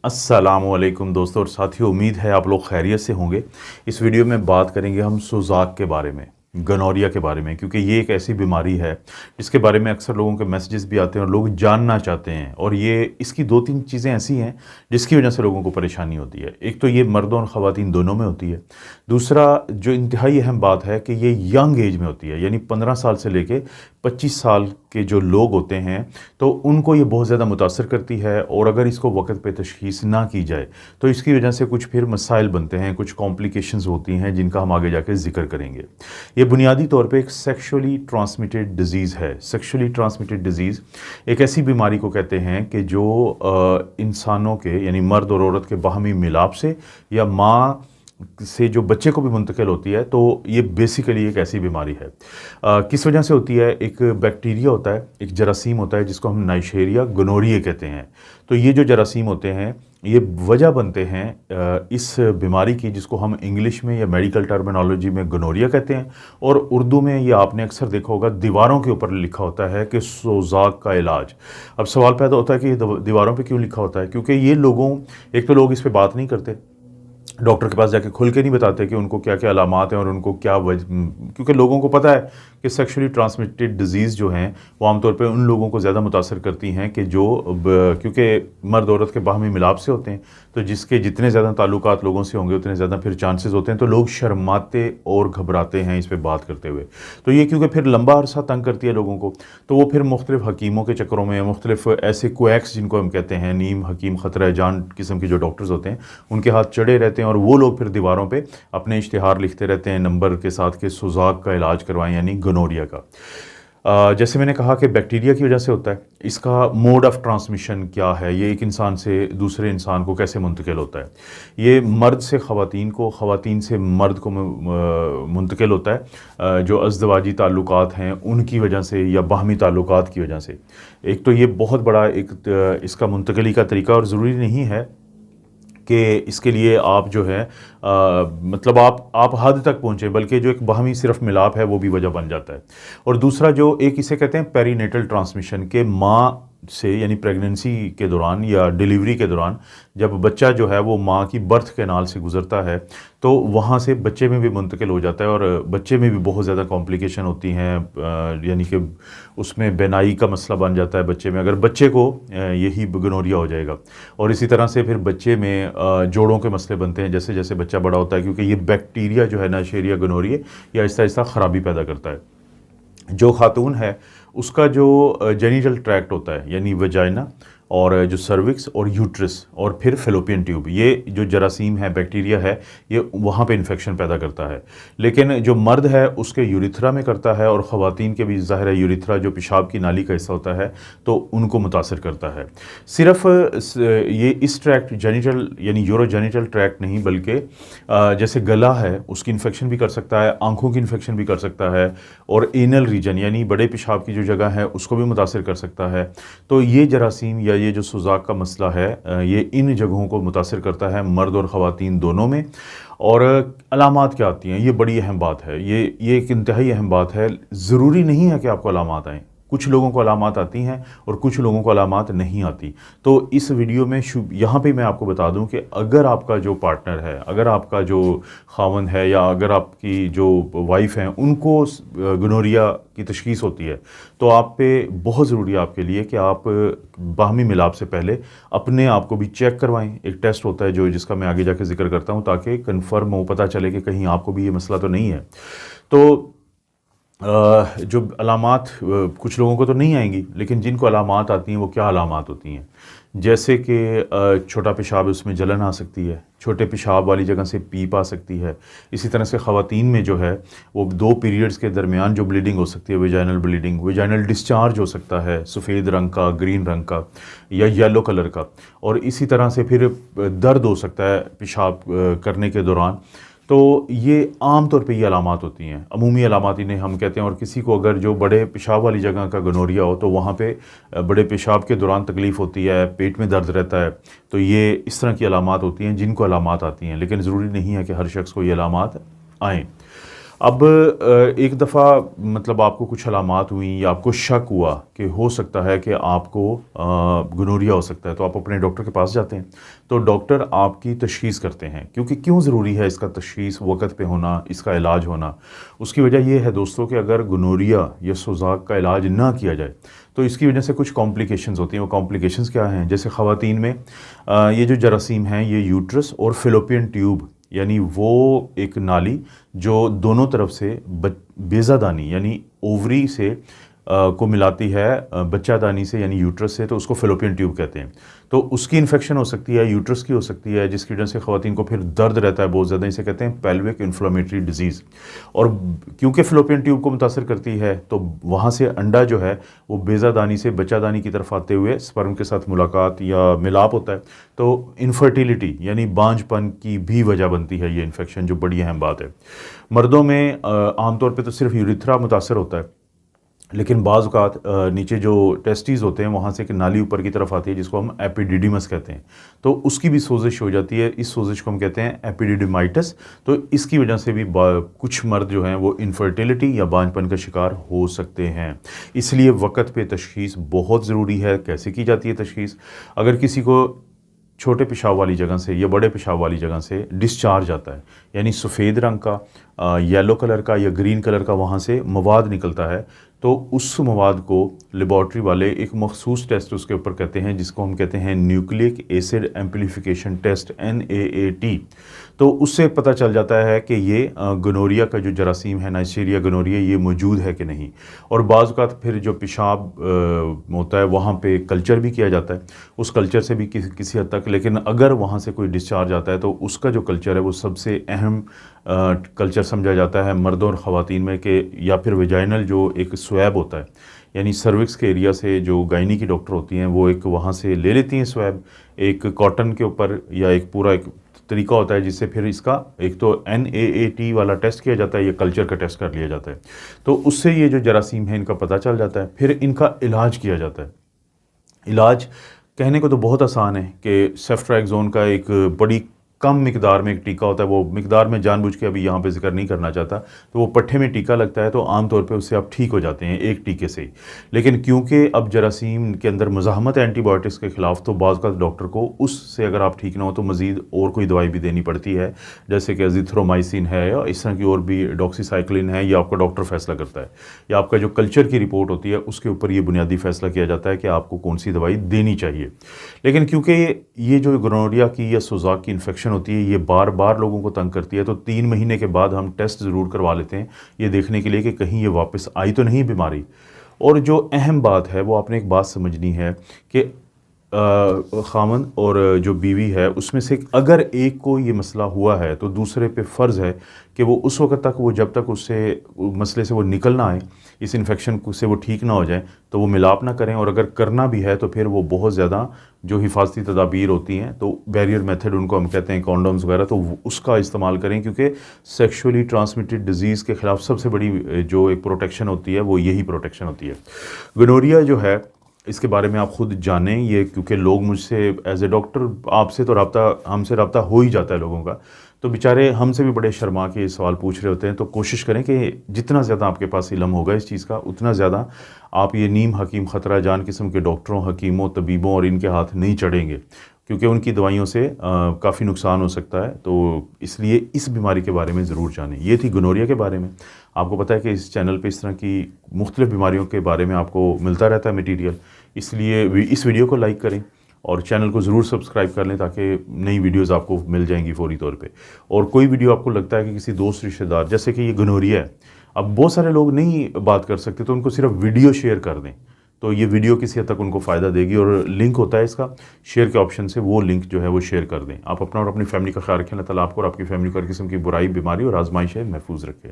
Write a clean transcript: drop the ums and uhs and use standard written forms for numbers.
अस्सलामुअलैकुम दोस्तों और साथियों, उम्मीद है आप लोग खैरियत से होंगे। इस वीडियो में बात करेंगे हम सुजाक के बारे में, गनोरिया के बारे में, क्योंकि ये एक ऐसी बीमारी है जिसके बारे में अक्सर लोगों के मैसेजेस भी आते हैं और लोग जानना चाहते हैं। और ये इसकी दो तीन चीज़ें ऐसी हैं जिसकी वजह से लोगों को परेशानी होती है। एक तो ये मर्दों और ख़वातीन दोनों में होती है। दूसरा जो इंतहाई अहम बात है कि ये यंग एज में होती है, यानी 15 साल से लेके 25 साल के जो लोग होते हैं तो उनको ये बहुत ज़्यादा मुतासर करती है। और अगर इसको वक्त पे तशख़ीस ना की जाए तो इसकी वजह से कुछ फिर मसाइल बनते हैं, कुछ कॉम्प्लिकेशंस होती हैं जिनका हम आगे जाके जिक्र करेंगे। ये बुनियादी तौर पे एक सेक्शुअली ट्रांसमिटेड डिजीज़ है। सेक्शुअली ट्रांसमिटेड डिजीज़ एक ऐसी बीमारी को कहते हैं कि जो इंसानों के यानी मर्द और औरत के बाहमी मिलाप से या माँ से जो बच्चे को भी मुंतकिल होती है। तो ये बेसिकली एक ऐसी बीमारी है। किस वजह से होती है? एक बैक्टीरिया होता है, एक जरासीम होता है जिसको हम नाइशेरिया गोनोरिया कहते हैं। तो ये जो जरासीम होते हैं ये वजह बनते हैं इस बीमारी की, जिसको हम इंग्लिश में या मेडिकल टर्मिनोलॉजी में गोनोरिया कहते हैं। और उर्दू में ये आपने अक्सर देखा होगा दीवारों के ऊपर लिखा होता है कि सोजाक का इलाज। अब सवाल पैदा होता है कि ये दीवारों पे क्यों लिखा होता है? क्योंकि ये लोगों, एक तो लोग इस पर बात नहीं करते, डॉक्टर के पास जाके खुल के नहीं बताते कि उनको क्या क्या अलामात हैं और उनको क्या क्योंकि लोगों को पता है कि सेक्शुअली ट्रांसमिटेड डिजीज़ जो हैं वो आमतौर पे उन लोगों को ज़्यादा मुतासर करती हैं कि जो क्योंकि मर्द औरत के बाहमी मिलाप से होते हैं। तो जिसके जितने ज़्यादा ताल्लुकात लोगों से होंगे उतने ज़्यादा फिर चांसेस होते हैं। तो लोग शर्माते और घबराते हैं इस पर बात करते हुए। तो ये क्योंकि फिर लंबा अरसा तंग करती है लोगों को, तो वो फिर मुख्तलिफ हकीमों के चक्करों में, मुख्तलिफ ऐसे क्वैक्स जिनको हम कहते हैं, नीम हकीम ख़तरा जान किस्म के जो डॉक्टर्स होते हैं, उनके हाथ चढ़े रहते हैं। और वो लोग फिर दीवारों पे अपने इश्तिहार लिखते रहते हैं नंबर के साथ कि सुजाक का इलाज करवाएं, यानी गोनोरिया का। जैसे मैंने कहा कि बैक्टीरिया की वजह से होता है। इसका मोड ऑफ़ ट्रांसमिशन क्या है? ये एक इंसान से दूसरे इंसान को कैसे मुंतकिल होता है? ये मर्द से ख़वातीन को, ख़वातीन से मर्द को मुंतकिल होता है जो अज़दवाजी ताल्लुकात हैं उनकी वजह से या बाहमी ताल्लुकात की वजह से। एक तो ये बहुत बड़ा एक इसका मुंतकिली का तरीका, और ज़रूरी नहीं है कि इसके लिए आप जो है मतलब आप हद तक पहुँचे, बल्कि जो एक बाहमी सिर्फ मिलाप है वो भी वजह बन जाता है। और दूसरा जो एक इसे कहते हैं पेरीनेटल ट्रांसमिशन, के माँ से यानी प्रेगनेंसी के दौरान या डिलीवरी के दौरान जब बच्चा जो है वो माँ की बर्थ कैनाल से गुज़रता है तो वहाँ से बच्चे में भी मुंतकिल हो जाता है। और बच्चे में भी बहुत ज़्यादा कॉम्प्लिकेशन होती हैं, यानी कि उसमें बेनाई का मसला बन जाता है बच्चे में, अगर बच्चे को यही गोनोरिया हो जाएगा। और इसी तरह से फिर बच्चे में जोड़ों के मसले बनते हैं जैसे जैसे बच्चा बड़ा होता है, क्योंकि ये बैक्टीरिया जो है नाइशेरिया गोनोरिया ये आहिस्ता आहिस्ता ख़राबी पैदा करता है। जो खातून है उसका जो जेनिटल ट्रैक्ट होता है, यानी वजाइना और जो सर्विक्स और यूट्रस और फिर फेलोपियन ट्यूब, ये जो जरासीम है, बैक्टीरिया है, ये वहाँ पे इन्फेक्शन पैदा करता है। लेकिन जो मर्द है उसके यूरिथ्रा में करता है, और ख़वातीन के भी ज़ाहिर है यूरिथ्रा जो पेशाब की नाली का हिस्सा होता है तो उनको मुतासर करता है। सिर्फ ये इस ट्रैक्ट जेनिटल यानी यूरोजेनिटल ट्रैक्ट नहीं, बल्कि जैसे गला है उसकी इन्फेक्शन भी कर सकता है, आँखों की इन्फेक्शन भी कर सकता है, और एनल रीजन यानी बड़े पेशाब की जो जगह है उसको भी मुतासर कर सकता है। तो ये जरासीम या ये जो सुजाक का मसला है ये इन जगहों को मुतासर करता है मर्द और ख़वातीन दोनों में। और अलामात क्या आती हैं, ये बड़ी अहम बात है। ये एक इंतहाई अहम बात है। ज़रूरी नहीं है कि आपको अलामात आएँ, कुछ लोगों को अलामात आती हैं और कुछ लोगों को अलामात नहीं आती। तो इस वीडियो में यहाँ पे मैं आपको बता दूं कि अगर आपका जो पार्टनर है, अगर आपका जो खावंद है, या अगर आपकी जो वाइफ हैं उनको गोनोरिया की तशख़ीस होती है, तो आप पे बहुत ज़रूरी है आपके लिए कि आप बाहमी मिलाप से पहले अपने आप को भी चेक करवाएं। एक टेस्ट होता है जो जिसका मैं आगे जाके जिक्र करता हूँ, ताकि कन्फर्म हो, पता चले कि कहीं आपको भी ये मसला तो नहीं है। तो जो अलामात कुछ लोगों को तो नहीं आएंगी, लेकिन जिनको अलामात आती हैं वो क्या अलामात होती हैं? जैसे कि छोटा पेशाब, उसमें जलन आ सकती है, छोटे पेशाब वाली जगह से पीप आ सकती है। इसी तरह से ख़वातीन में जो है वो 2 पीरियड्स के दरमियान जो ब्लीडिंग हो सकती है, वेजाइनल ब्लीडिंग, वेजाइनल डिस्चार्ज हो सकता है सफ़ेद रंग का, ग्रीन रंग का या येलो कलर का। और इसी तरह से फिर दर्द हो सकता है पेशाब करने के दौरान। तो ये आम तौर पे ये अलामात होती हैं, अमूमी अलामात इन्हें हम कहते हैं। और किसी को अगर जो बड़े पेशाब वाली जगह का गोनोरिया हो तो वहाँ पे बड़े पेशाब के दौरान तकलीफ़ होती है, पेट में दर्द रहता है। तो ये इस तरह की अलामात होती हैं जिनको अलामात आती हैं, लेकिन ज़रूरी नहीं है कि हर शख्स को ये अलामात आएँ। अब एक दफ़ा मतलब आपको कुछ अलामात हुई या आपको शक हुआ कि हो सकता है कि आपको गोनोरिया हो सकता है, तो आप अपने डॉक्टर के पास जाते हैं। तो डॉक्टर आपकी तशख़ीस करते हैं, क्योंकि क्यों ज़रूरी है इसका तशख़ीस वक़्त पे होना, इसका इलाज होना। उसकी वजह ये है दोस्तों कि अगर गोनोरिया या सोज़ाक का इलाज ना किया जाए तो इसकी वजह से कुछ कॉम्प्लिकेशंस होती हैं। वो कॉम्प्लिकेशंस क्या हैं? जैसे ख़वातीन में ये जो जरासीम हैं ये यूट्रस और फ़ेलोपियन ट्यूब यानी वो एक नाली जो दोनों तरफ से बेज़ादानी यानी ओवरी से को मिलाती है बच्चादानी से यानी यूट्रस से, तो उसको फ़ेलोपियन ट्यूब कहते हैं। तो उसकी इन्फेक्शन हो सकती है, यूट्रस की हो सकती है, जिसकी वजह से ख़वातीन को फिर दर्द रहता है बहुत ज़्यादा। इसे कहते हैं पेल्विक इन्फ्लेमेटरी डिजीज़। और क्योंकि फ़ेलोपियन ट्यूब को मुतासर करती है तो वहाँ से अंडा जो है वो बेज़ादानी से बच्चादानी की तरफ आते हुए स्पर्म के साथ मुलाकात या मिलाप होता है, तो इनफर्टिलिटी यानी बांझपन की भी वजह बनती है ये इन्फेक्शन, जो बड़ी अहम बात है। मर्दों में आमतौर पर तो सिर्फ यूरिथ्रा मुतासर होता है, लेकिन बाज़ औक़ात नीचे जो टेस्टिस होते हैं वहाँ से एक नाली ऊपर की तरफ आती है जिसको हम एपिडिडिमस कहते हैं, तो उसकी भी सोजिश हो जाती है। इस सोजिश को हम कहते हैं एपिडिडिमाइटिस। तो इसकी वजह से भी कुछ मर्द जो हैं वो इनफर्टिलिटी या बांझपन का शिकार हो सकते हैं। इसलिए वक़्त पे तशख़ीस बहुत ज़रूरी है। कैसे की जाती है तशख़ीस? अगर किसी को छोटे पेशाब वाली जगह से या बड़े पेशाब वाली जगह से डिस्चार्ज आता है, यानी सफ़ेद रंग का, येलो कलर का या ग्रीन कलर का वहाँ से मवाद निकलता है, तो उस मवाद को लेबॉर्ट्री वाले एक मखसूस टेस्ट उसके ऊपर कहते हैं जिसको हम कहते हैं nucleic acid amplification test NAAT। तो उससे पता चल जाता है कि ये गोनोरिया का जो जरासीम है नाइजीरिया गोनोरिया ये मौजूद है कि नहीं। और बाज़ औक़ात फिर जो पेशाब होता है वहाँ पे कल्चर भी किया जाता है, उस कल्चर से भी किसी हद तक। लेकिन अगर वहाँ से कोई डिस्चार्ज आता है तो उसका जो कल्चर है वो सबसे अहम कल्चर समझा जाता है मर्दों और ख़वातीन में कि या फिर वेजाइनल जो एक स्वैब होता है, यानी सर्विक्स के एरिया से जो गायनी की डॉक्टर होती हैं वो एक वहाँ से ले लेती हैं स्वैब एक कॉटन के ऊपर, या एक पूरा एक तरीका होता है जिससे फिर इसका एक तो NAAT वाला टेस्ट किया जाता है या कल्चर का टेस्ट कर लिया जाता है। तो उससे ये जो जरासीम है इनका पता चल जाता है, फिर इनका इलाज किया जाता है। इलाज कहने को तो बहुत आसान है कि सेफ्ट्राक्सोन का एक बड़ी कम मिकदार में एक टीका होता है, वो मिकदार में जानबूझ के अभी यहाँ पे जिक्र नहीं करना चाहता, तो वो पट्ठे में टीका लगता है तो आमतौर पे उससे आप ठीक हो जाते हैं एक टीके से ही। लेकिन क्योंकि अब जरासीम के अंदर मुज़ाहमत है एंटीबायोटिक्स के ख़िलाफ़, तो बाज़ का डॉक्टर को उससे अगर आप ठीक ना हो तो मज़ीद और कोई दवाई भी देनी पड़ती है, जैसे कि अज़िथ्रोमाइसिन है या इस तरह की और भी डॉक्सीसाइक्लिन है। ये आपका डॉक्टर फ़ैसला करता है, या आपका जो कल्चर की रिपोर्ट होती है उसके ऊपर ये बुनियादी फ़ैसला किया जाता है कि आपको कौन सी दवाई देनी चाहिए। लेकिन क्योंकि ये जो गोनोरिया की या सोज़ाक की इन्फेक्शन होती है ये बार बार लोगों को तंग करती है, तो 3 महीने के बाद हम टेस्ट ज़रूर करवा लेते हैं ये देखने के लिए कि कहीं ये वापस आई तो नहीं बीमारी। और जो अहम बात है वो आपने एक बात समझनी है कि ख़ामन और जो बीवी है उसमें से अगर एक को ये मसला हुआ है तो दूसरे पे फ़र्ज़ है कि वो उस वक़्त तक वो जब तक उससे मसले से वो निकल ना आए, इस इन्फेक्शन से वो ठीक ना हो जाए, तो वो मिलाप ना करें। और अगर करना भी है तो फिर वो बहुत ज़्यादा जो हिफाजती तदाबीर होती हैं, तो बैरियर मेथड उनको हम कहते हैं, कॉन्डोम्स वगैरह, तो उसका इस्तेमाल करें, क्योंकि सेक्शुअली ट्रांसमिटेड डिजीज़ के ख़िलाफ़ सबसे बड़ी जो एक प्रोटेक्शन होती है वो यही प्रोटेक्शन होती है। गोनोरिया जो है इसके बारे में आप ख़ुद जानें, ये क्योंकि लोग मुझसे एज ए डॉक्टर आपसे तो हमसे रब्ता हो ही जाता है लोगों का, तो बेचारे हमसे भी बड़े शर्मा के सवाल पूछ रहे होते हैं। तो कोशिश करें कि जितना ज़्यादा आपके पास इल्म होगा इस चीज़ का उतना ज़्यादा आप ये नीम हकीम ख़तरा जान किस्म के डॉक्टरों, हकीमों, तबीबों और इनके हाथ नहीं चढ़ेंगे, क्योंकि उनकी दवाइयों से काफ़ी नुकसान हो सकता है। तो इसलिए इस बीमारी के बारे में ज़रूर जानें। ये थी गोनोरिया के बारे में। आपको पता है कि इस चैनल पे इस तरह की मुख्तलिफ़ बीमारियों के बारे में आपको मिलता रहता है मटीरियल, इसलिए इस वीडियो को लाइक करें और चैनल को ज़रूर सब्सक्राइब कर लें ताकि नई वीडियोज़ आपको मिल जाएंगी फ़ौरी तौर पे। और कोई वीडियो आपको लगता है कि किसी दोस्त रिश्तेदार, जैसे कि ये गोनोरिया है, अब बहुत सारे लोग नहीं बात कर सकते तो उनको सिर्फ वीडियो शेयर कर दें, तो ये वीडियो किसी हद तक उनको फ़ायदा देगी। और लिंक होता है इसका शेयर के ऑप्शन से, वो लिंक जो है वो शेयर कर दें। आप अपना और अपनी फैमिली का ख्याल रखें। अल्लाह ताला आपको और आपकी फैमिली को हर किस्म की बुराई, बीमारी और आजमाइश महफूज रखें।